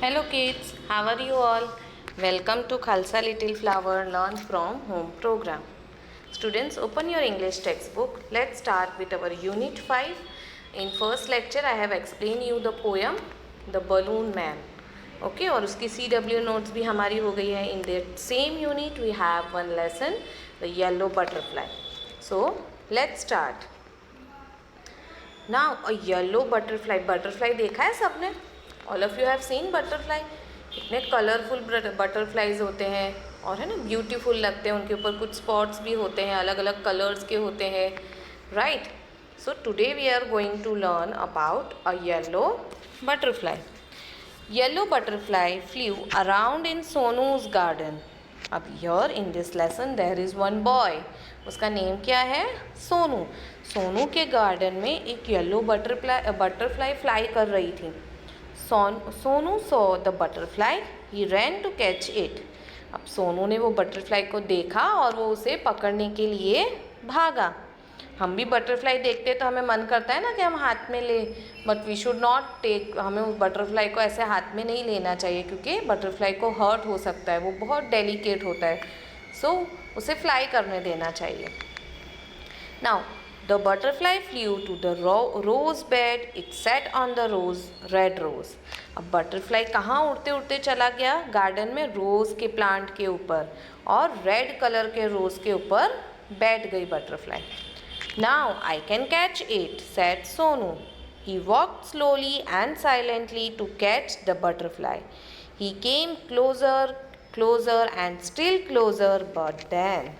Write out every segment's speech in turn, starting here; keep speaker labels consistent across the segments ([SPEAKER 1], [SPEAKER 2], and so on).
[SPEAKER 1] Hello kids, how are you all? Welcome to Khalsa Little Flower Learn from Home program. Students, open your English textbook. Let's start with our Unit 5. In first lecture, I have explained you the poem The Balloon Man. Okay, और उसकी CW notes भी हमारी हो गई है. In that same unit, we have one lesson, the Yellow Butterfly. So, let's start. Now, a yellow butterfly. Butterfly देखा है सबने? All of you have seen butterfly. कितने कलरफुल बटरफ्लाइज होते हैं और है ना ब्यूटीफुल लगते हैं. उनके ऊपर कुछ स्पॉट्स भी होते हैं, अलग अलग कलर्स के होते हैं, right. So today we are going to learn about a yellow butterfly. Yellow butterfly flew around in Sonu's garden. अब here in this lesson there is one boy. उसका नेम क्या है? सोनू. सोनू के गार्डन में एक येलो बटरफ्लाई फ्लाई कर रही थी. Sonu saw the butterfly, he ran to catch it. अब सोनू ने वो बटरफ्लाई को देखा और वो उसे पकड़ने के लिए भागा. हम भी बटरफ्लाई देखते तो हमें मन करता है ना कि हम हाथ में ले, but we should not take. हमें उस बटरफ्लाई को ऐसे हाथ में नहीं लेना चाहिए क्योंकि बटरफ्लाई को हर्ट हो सकता है, वो बहुत डेलिकेट होता है. सो उसे फ्लाई करने देना चाहिए. Now the butterfly flew to the rose bed. It sat on the red rose. अब बटरफ्लाई कहाँ उड़ते उड़ते चला गया? गार्डन में रोज़ के प्लांट के ऊपर, और रेड कलर के रोज़ के ऊपर बैठ गई butterfly. Now I can catch it, said Sonu. He walked slowly and silently to catch the butterfly. He came closer and still closer, but then.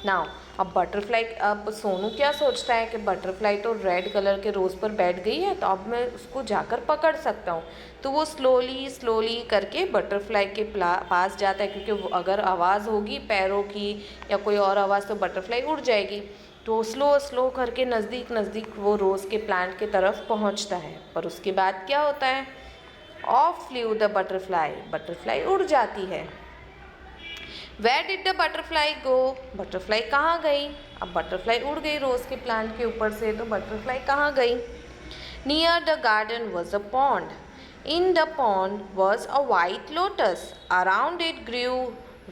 [SPEAKER 1] Now अब बटरफ्लाई, अब सोनू क्या सोचता है कि बटरफ्लाई तो रेड कलर के रोज़ पर बैठ गई है, तो अब मैं उसको जाकर पकड़ सकता हूँ. तो वो स्लोली करके बटरफ्लाई के पास जाता है, क्योंकि अगर आवाज़ होगी पैरों की या कोई और आवाज़ तो बटरफ्लाई उड़ जाएगी. तो स्लो करके नज़दीक वो रोज़ के प्लांट के तरफ पहुँचता है. पर उसके बाद क्या होता है? Of flu the butterfly. Butterfly उड़ जाती है. Where did the butterfly go? Butterfly कहाँ गई? अब बटरफ्लाई उड़ गई रोज़ के प्लांट के ऊपर से, तो बटरफ्लाई कहाँ गई? Near the garden was a pond. In the pond was a white lotus. Around it grew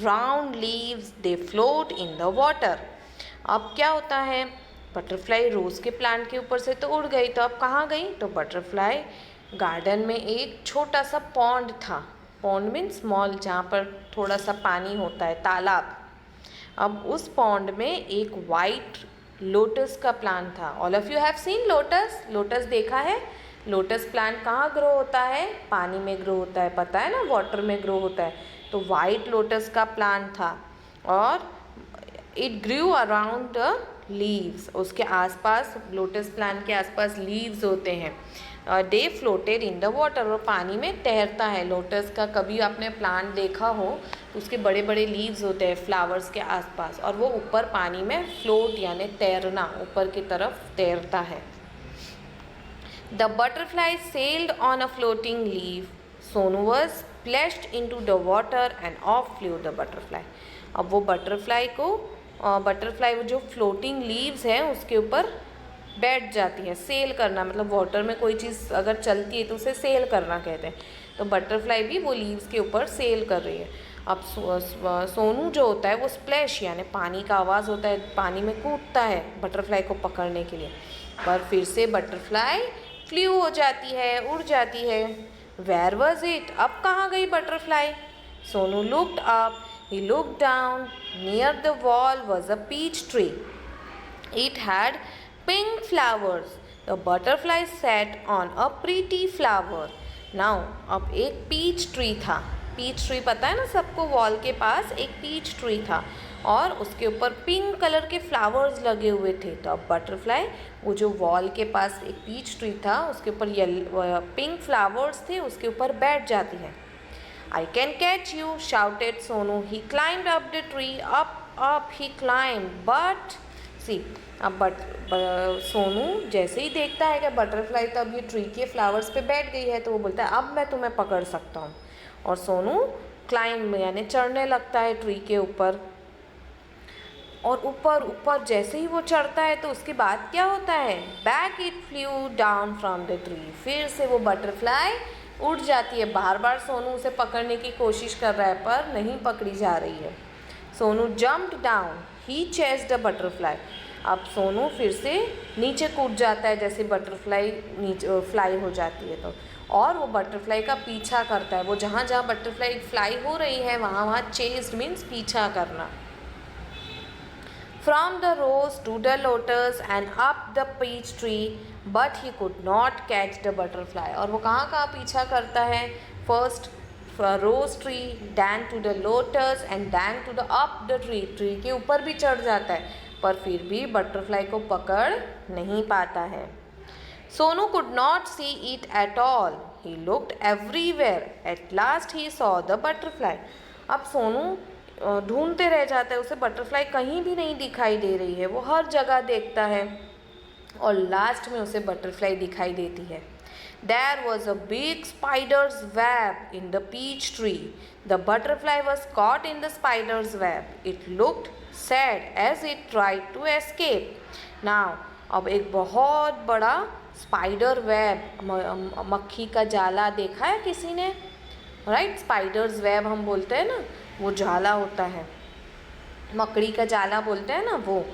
[SPEAKER 1] round leaves. They float in the water. अब क्या होता है? बटरफ्लाई रोज़ के प्लांट के ऊपर से तो उड़ गई, तो अब कहाँ गई? तो बटरफ्लाई गार्डन में एक छोटा सा पॉन्ड था. पॉन्ड मीन्स स्मॉल, जहाँ पर थोड़ा सा पानी होता है, तालाब. अब उस पॉन्ड में एक वाइट लोटस का प्लांट था. All of you have seen lotus. Lotus देखा है? लोटस प्लांट कहाँ ग्रो होता है? पानी में ग्रो होता है, पता है ना, वाटर में ग्रो होता है. तो वाइट लोटस का प्लांट था और it grew around the leaves. उसके आसपास, लोटस प्लांट के आसपास लीव्स होते हैं. दे फ्लोटेड इन द वाटर. और पानी में तैरता है. लोटस का कभी आपने प्लांट देखा हो तो उसके बड़े बड़े लीव्स होते हैं फ्लावर्स के आसपास, और वो ऊपर पानी में फ्लोट यानी तैरना, ऊपर की तरफ तैरता है. The butterfly sailed on a floating leave. Sonu was splashed into the water end of flu the butterfly. अब वो बटरफ्लाई वो जो फ्लोटिंग लीव्स हैं उसके ऊपर बैठ जाती है. सेल करना मतलब वाटर में कोई चीज़ अगर चलती है तो उसे सेल करना कहते हैं. तो बटरफ्लाई भी वो लीव्स के ऊपर सेल कर रही है. अब सोनू जो होता है वो स्प्लैश यानी पानी का आवाज़ होता है, पानी में कूदता है बटरफ्लाई को पकड़ने के लिए. पर फिर से बटरफ्लाई फ्लू हो जाती है, उड़ जाती है. Where was it? अब कहाँ गई butterfly? Sonu looked up. He looked down. Near the wall was a peach tree. It had pink flowers. The butterfly sat on a pretty flower. Now अब एक पीच ट्री था. पीच ट्री पता है ना सबको, वॉल के पास एक पीच ट्री था और उसके ऊपर पिंक कलर के फ्लावर्स लगे हुए थे. तो अब बटरफ्लाई वो जो वॉल के पास एक पीच ट्री था उसके ऊपर पिंक फ्लावर्स थे, उसके ऊपर बैठ जाती है. I can catch you, shouted Sonu. He climbed up the tree. Up he climbed, but see, अब सोनू जैसे ही देखता है कि बटरफ्लाई तो अब ये ट्री के फ्लावर्स पे बैठ गई है, तो वो बोलता है अब मैं तुम्हें पकड़ सकता हूँ. और सोनू क्लाइंब यानी चढ़ने लगता है ट्री के ऊपर. और ऊपर जैसे ही वो चढ़ता है तो उसके बाद क्या होता है? Back it flew down from the tree. फिर से वो बटरफ्लाई उड़ जाती है। बार बार सोनू उसे पकड़ने की कोशिश कर रहा है पर नहीं पकड़ी जा रही है। Sonu jumped down, he chased a butterfly. अब सोनू फिर से नीचे कूद जाता है, जैसे बटरफ्लाई नीचे फ्लाई हो जाती है तो, और वो बटरफ्लाई का पीछा करता है। वो जहाँ जहाँ बटरफ्लाई फ्लाई हो रही है वहाँ वहाँ चेस्ड मीन्स पीछा करना। From the rose to the lotus and up the peach tree, but he could not catch the butterfly. और वो कहाँ कहाँ पीछा करता है? First rose tree, then to the lotus and then to the up the tree. Tree के ऊपर भी चढ़ जाता है पर फिर भी बटरफ्लाई को पकड़ नहीं पाता है। Sonu could not see it at all. He looked everywhere. At last he saw the butterfly. अब सोनू ढूंढते रह जाता है, उसे बटरफ्लाई कहीं भी नहीं दिखाई दे रही है। वो हर जगह देखता है और लास्ट में उसे बटरफ्लाई दिखाई देती है। There was a big spider's web in the peach tree. The butterfly was caught in the spider's web. It looked sad as it tried to escape. Now, अब एक बहुत बड़ा स्पाइडर वेब, मक्खी का जाला देखा है किसी ने? राइट, स्पाइडर्स वेब हम बोलते हैं ना, वो जाला होता है, मकड़ी का जाला बोलते हैं ना वो,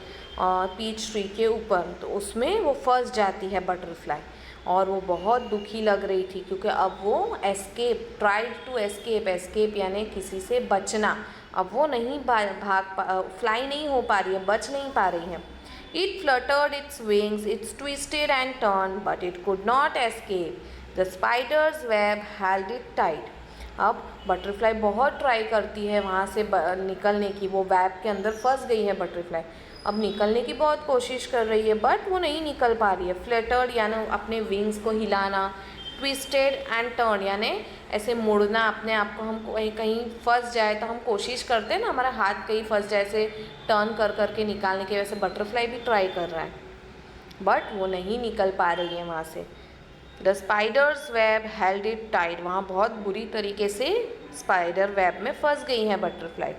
[SPEAKER 1] पीच ट्री के ऊपर, तो उसमें वो फंस जाती है बटरफ्लाई और वो बहुत दुखी लग रही थी क्योंकि अब वो escape, tried to escape, escape यानी किसी से बचना, अब वो नहीं फ्लाई नहीं हो पा रही है, बच नहीं पा रही है। It fluttered its wings, it twisted and turned, but it could not escape. The spider's web held it tight. अब बटरफ्लाई बहुत ट्राई करती है वहाँ से निकलने की, वो वेब के अंदर फंस गई है बटरफ्लाई, अब निकलने की बहुत कोशिश कर रही है बट वो नहीं निकल पा रही है। फ्लटर्ड यानी अपने विंग्स को हिलाना, ट्विस्टेड एंड टर्न यानी ऐसे मुड़ना, अपने आप को हम कहीं कहीं फंस जाए तो हम कोशिश करते हैं ना, हमारा हाथ कहीं फंस जाए, ऐसे टर्न कर करके निकालने की, वैसे बटरफ्लाई भी ट्राई कर रहा है बट वो नहीं निकल पा रही है वहाँ से। The spiders web held it tight, वहाँ बहुत बुरी तरीके से स्पाइडर वेब में फंस गई है बटरफ्लाई।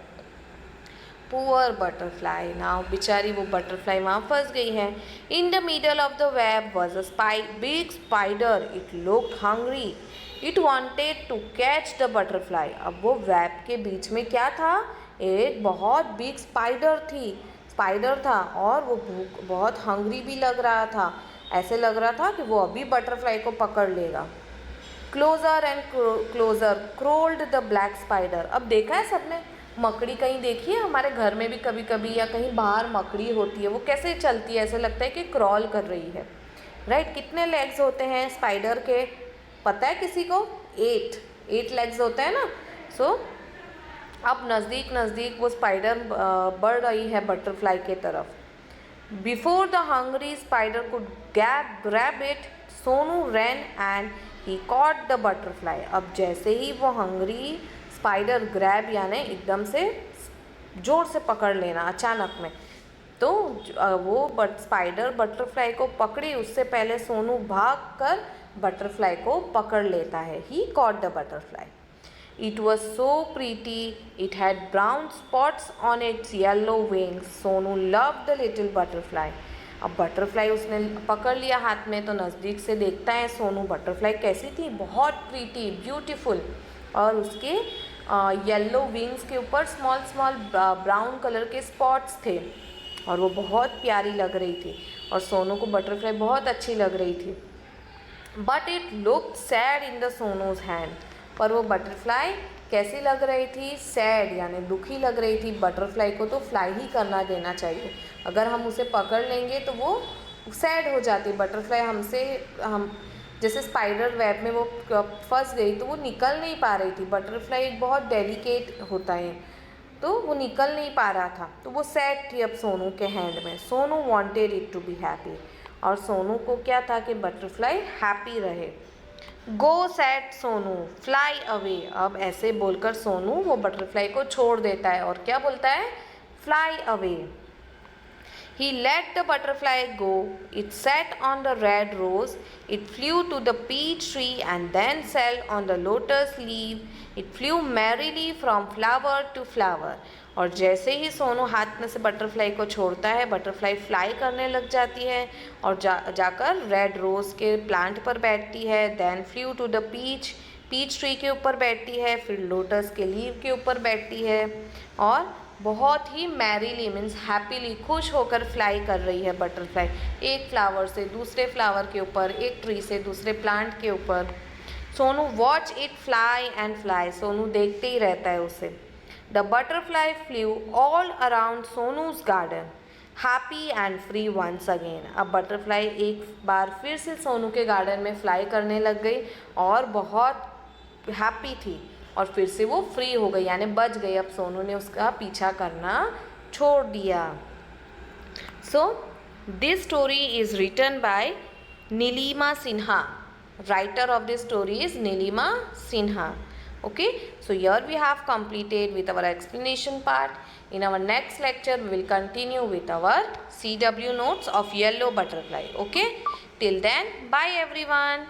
[SPEAKER 1] पुअर बटरफ्लाई, नाउ बेचारी वो बटरफ्लाई वहाँ फंस गई है। In the middle of the web was a big spider, it looked hungry, it wanted to catch the butterfly. अब वो वेब के बीच में क्या था? एक बहुत बिग स्पाइडर था और वो बहुत हंग्री भी लग रहा था, ऐसे लग रहा था कि वो अभी बटरफ्लाई को पकड़ लेगा। Closer and closer crawled the black spider. अब देखा है सबने मकड़ी, कहीं देखी है हमारे घर में भी कभी कभी, या कहीं बाहर मकड़ी होती है, वो कैसे चलती है, ऐसे लगता है कि क्रॉल कर रही है, राइट। कितने लेग्स होते हैं स्पाइडर के, पता है किसी को? 8 लेग्स होते हैं ना। सो अब नज़दीक वो स्पाइडर बढ़ रही है बटरफ्लाई के तरफ। Before the hungry spider could grab it, Sonu ran and he caught the butterfly. अब जैसे ही वो हंग्री स्पाइडर ग्रैब यानी एकदम से जोर से पकड़ लेना अचानक में, तो वो स्पाइडर बटरफ्लाई को पकड़ी, उससे पहले सोनू भाग कर बटरफ्लाई को पकड़ लेता है। He caught the butterfly. It was so pretty. It had brown spots on its yellow wings. Sonu loved the little butterfly. अब बटरफ्लाई उसने पकड़ लिया हाथ में तो नज़दीक से देखता है सोनू बटरफ्लाई कैसी थी, बहुत प्रीटी, ब्यूटीफुल, और उसके येलो विंग्स के ऊपर स्मॉल ब्राउन कलर के स्पॉट्स थे और वो बहुत प्यारी लग रही थी और सोनू को बटरफ्लाई बहुत अच्छी लग रही थी। But it looked sad in the सोनूज hand, पर वो बटरफ्लाई कैसी लग रही थी? सैड यानी दुखी लग रही थी। बटरफ्लाई को तो फ्लाई ही करना देना चाहिए, अगर हम उसे पकड़ लेंगे तो वो सैड हो जाती। बटरफ्लाई हम जैसे स्पाइडर वेब में वो फंस गई तो वो निकल नहीं पा रही थी। बटरफ्लाई एक बहुत डेलिकेट होता है तो वो निकल नहीं पा रहा था, तो वो सैड थी अब सोनू के हैंड में। Sonu wanted it to be happy, और सोनू को क्या था कि बटरफ्लाई हैप्पी रहे। Go said Sonu, fly away. अब ऐसे बोलकर सोनू वो बटरफ्लाई को छोड़ देता है और क्या बोलता है? Fly away. He let the butterfly go. It sat on the red rose. It flew to the peach tree and then settled on the lotus leaf. It flew merrily from flower to flower. और जैसे ही सोनू हाथ में से butterfly को छोड़ता है, butterfly fly करने लग जाती है और जाकर रेड रोज़ के प्लांट पर बैठती है। Then flew to the peach peach tree के ऊपर बैठती है, फिर लोटस के लीव के ऊपर बैठती है और बहुत ही मैरीली मीन्स हैप्पीली खुश होकर फ्लाई कर रही है बटरफ्लाई, एक फ्लावर से दूसरे फ्लावर के ऊपर, एक ट्री से दूसरे प्लांट के ऊपर। Sonu watch it fly and fly, Sonu देखते ही रहता है उसे। The butterfly flew all around Sonu's garden happy and free once again. अब बटरफ्लाई एक बार फिर से सोनू के गार्डन में फ्लाई करने लग गई और बहुत हैप्पी थी और फिर से वो फ्री हो गई, यानी बच गई। अब सोनू ने उसका पीछा करना छोड़ दिया। So this story is written by Nilima Sinha. Writer of this story is Nilima Sinha. Okay, so here we have completed with our explanation part. In our next lecture we will continue with our CW notes of yellow butterfly. Okay, till then bye everyone.